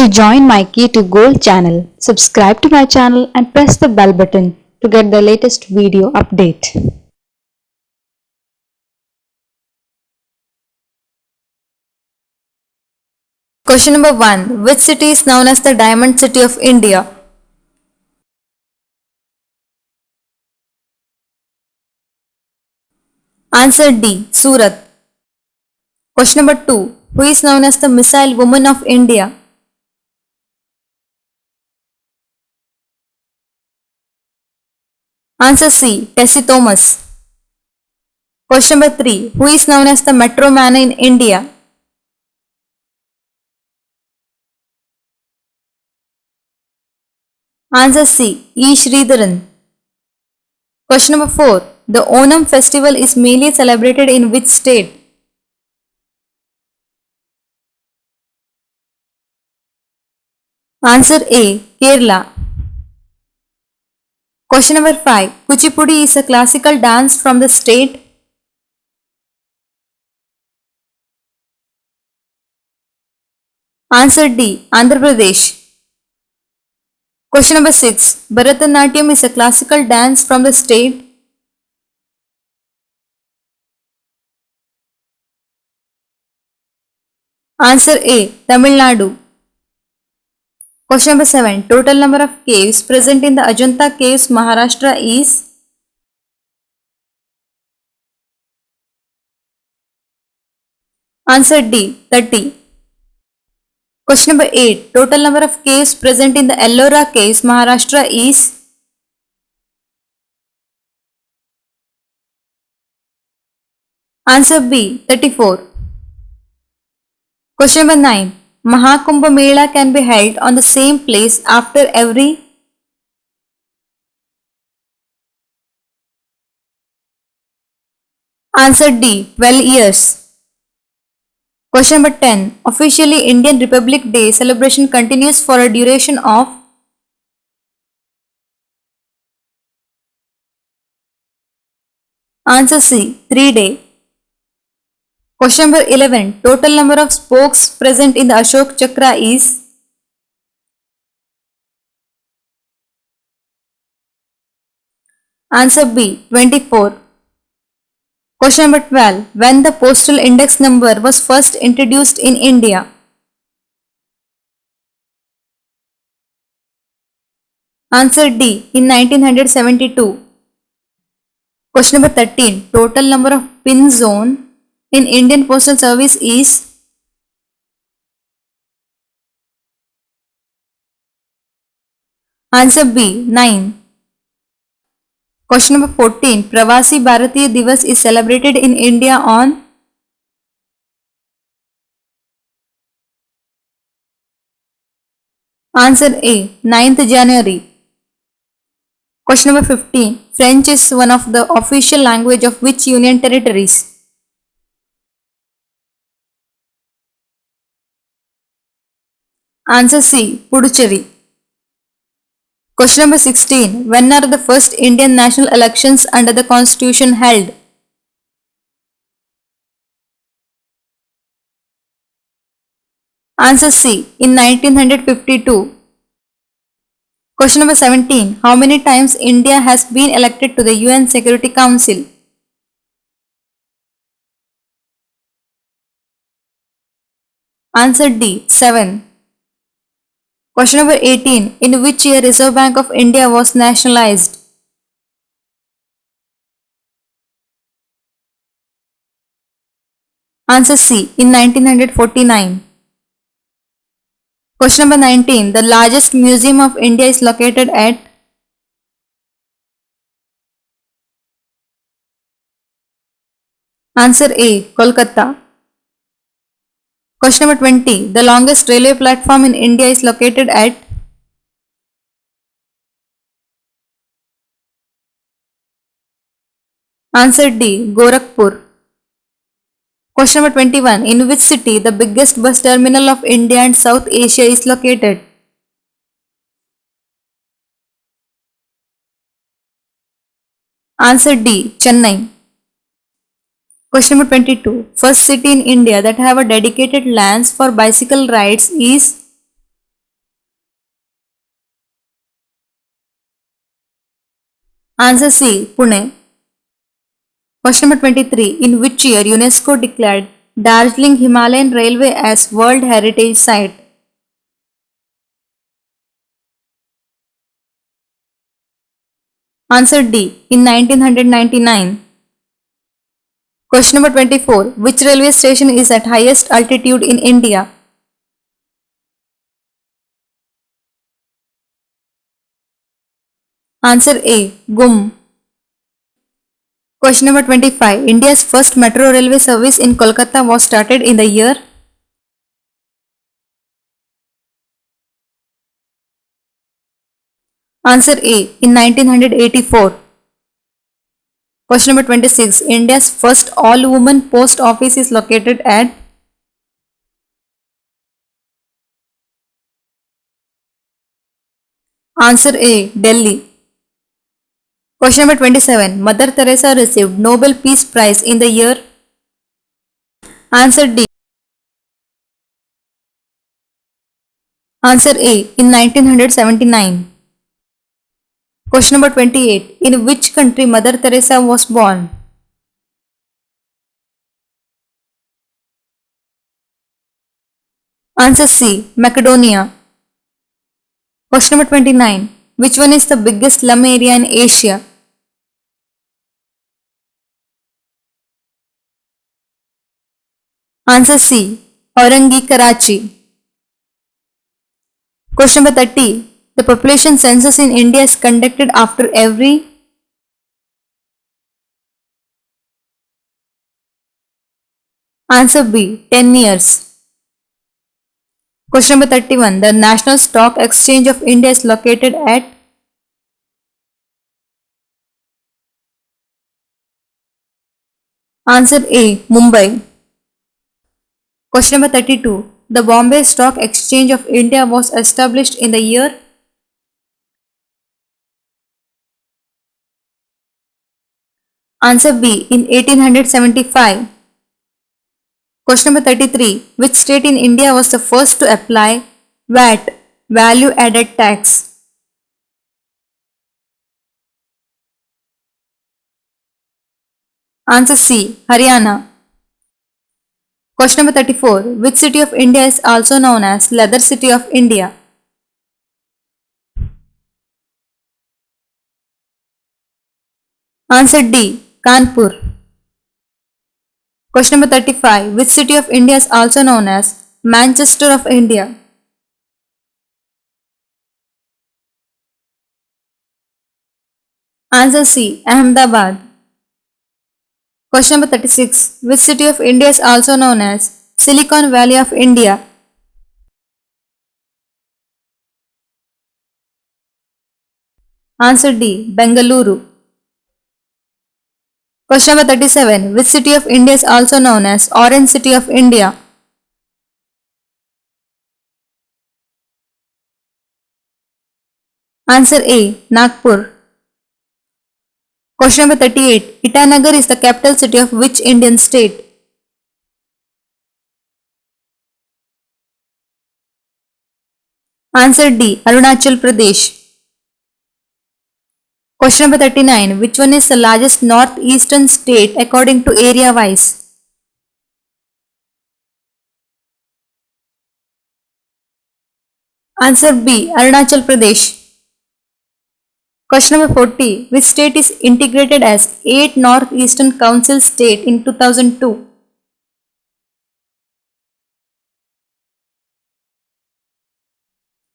join my Key to Gold channel. Subscribe to my channel and press the bell button to get the latest video update. Question number 1. Which city is known as the Diamond City of India? Answer D. Surat. Question number 2. Who is known as the Missile Woman of India? Answer C. Tessie Thomas. Question number 3. Who is known as the Metro Man in India? Answer C. E. Sridharan. Question number 4. The Onam festival is mainly celebrated in which state? Answer A. Kerala. Question number 5. Kuchipudi is a classical dance from the state? Answer D. Andhra Pradesh. Question number 6. Bharatanatyam is a classical dance from the state? Answer A. Tamil Nadu. Question number 7. Total number of caves present in the Ajanta Caves, Maharashtra is? Answer D. 30. Question number 8. Total number of caves present in the Ellora Caves, Maharashtra is? Answer B. 34. Question number 9. Mahakumbha Mela can be held on the same place after every? Answer D. 12 years. Question number 10. Officially, Indian Republic Day celebration continues for a duration of? Answer C. 3 days. Question number 11. Total number of spokes present in the Ashok Chakra is? Answer B. 24. Question number 12. When the postal index number was first introduced in India? Answer D. In 1972. Question number 13. Total number of pin zone in Indian Postal Service is? Answer B. 9. Question number 14. Pravasi Bharatiya Divas is celebrated in India on? Answer A. 9th January. Question number 15. French is one of the official language of which union territories? Answer C. Puducherry. Question number 16. When are the first Indian national elections under the Constitution held? Answer C. In 1952. Question number 17. How many times India has been elected to the UN Security Council? Answer D. 7. Question number 18. In which year Reserve Bank of India was nationalized? Answer C. In 1949. Question number 19. The largest museum of India is located at? Answer A. Kolkata. Question number 20. The longest railway platform in India is located at? Answer D. Gorakhpur. Question number 21. In which city the biggest bus terminal of India and South Asia is located? Answer D. Chennai. Question number 22. First city in India that have a dedicated lanes for bicycle rides is? Answer C. Pune. Question number 23. In which year UNESCO declared Darjeeling Himalayan Railway as World Heritage Site? Answer D. In 1999. Question number 24. Which railway station is at highest altitude in India? Answer A. GUM. Question number 25. India's first metro railway service in Kolkata was started in the year? Answer A. In 1984. Question number 26. India's first all-woman post office is located at? Answer A. Delhi. Question number 27. Mother Teresa received Nobel Peace Prize in the year? Answer D. Answer A. In 1979. Question number 28. In which country Mother Teresa was born? Answer C. Macedonia. Question number 29. Which one is the biggest slum area in Asia? Answer C. Aurangi, Karachi. Question number 30. The population census in India is conducted after every? Answer B. 10 years. Question number 31. The National Stock Exchange of India is located at? Answer A. Mumbai. Question number 32. The Bombay Stock Exchange of India was established in the year? Answer B. In 1875. Question number 33. Which state in India was the first to apply VAT, Value Added Tax? Answer C. Haryana. Question number 34. Which city of India is also known as Leather City of India? Answer D. Kanpur. Question number 35. Which city of India is also known as Manchester of India? Answer C. Ahmedabad. Question number 36. Which city of India is also known as Silicon Valley of India? Answer D. Bengaluru. Question number 37. Which city of India is also known as Orange City of India? Answer A. Nagpur. Question number 38. Itanagar is the capital city of which Indian state? Answer D. Arunachal Pradesh. Question number 39. Which one is the largest northeastern state according to area wise? Answer B. Arunachal Pradesh. Question number 40. Which state is integrated as 8 Northeastern Council state in 2002?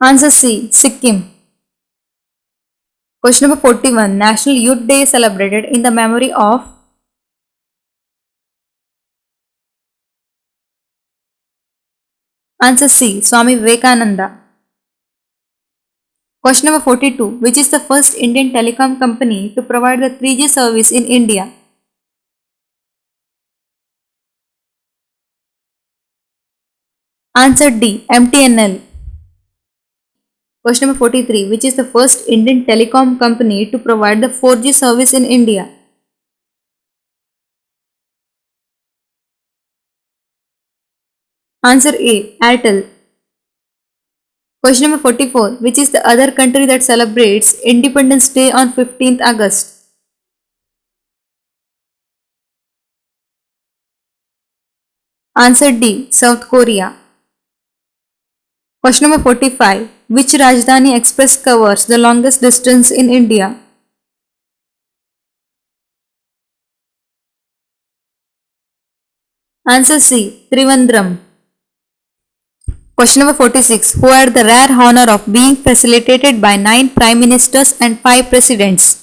Answer C. Sikkim. Question number 41. National Youth Day is celebrated in the memory of? Answer C. Swami Vivekananda. Question number 42. Which is the first Indian telecom company to provide the 3G service in India? Answer D. MTNL. Question number 43. Which is the first Indian telecom company to provide the 4G service in India? Answer A. Airtel. Question number 44. Which is the other country that celebrates Independence Day on 15th August? Answer D. South Korea. Question number 45. Which Rajdhani Express covers the longest distance in India? Answer C. Trivandrum. Question number 46. Who had the rare honor of being facilitated by 9 Prime Ministers and 5 Presidents?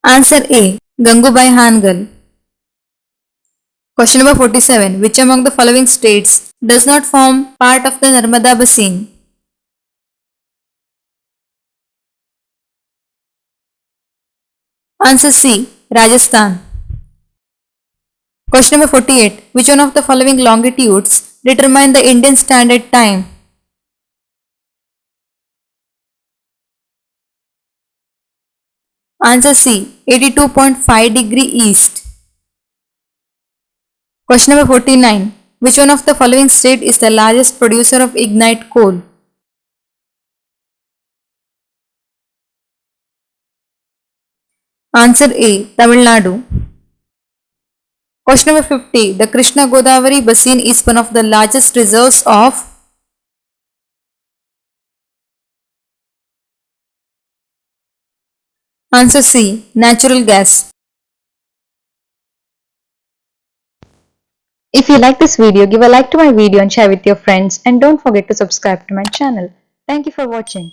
Answer A. Gangubai Hangal. Question number 47. Which among the following states does not form part of the Narmada Basin? Answer C. Rajasthan. Question number 48. Which one of the following longitudes determine the Indian Standard Time? Answer C. 82.5 degree east. Question number 49. Which one of the following state is the largest producer of ignite coal? Answer A. Tamil Nadu. Question number 50. The Krishna Godavari Basin is one of the largest reserves of. Answer C. Natural gas. If you like this video, give a like to my video and share with your friends, and don't forget to subscribe to my channel. Thank you for watching.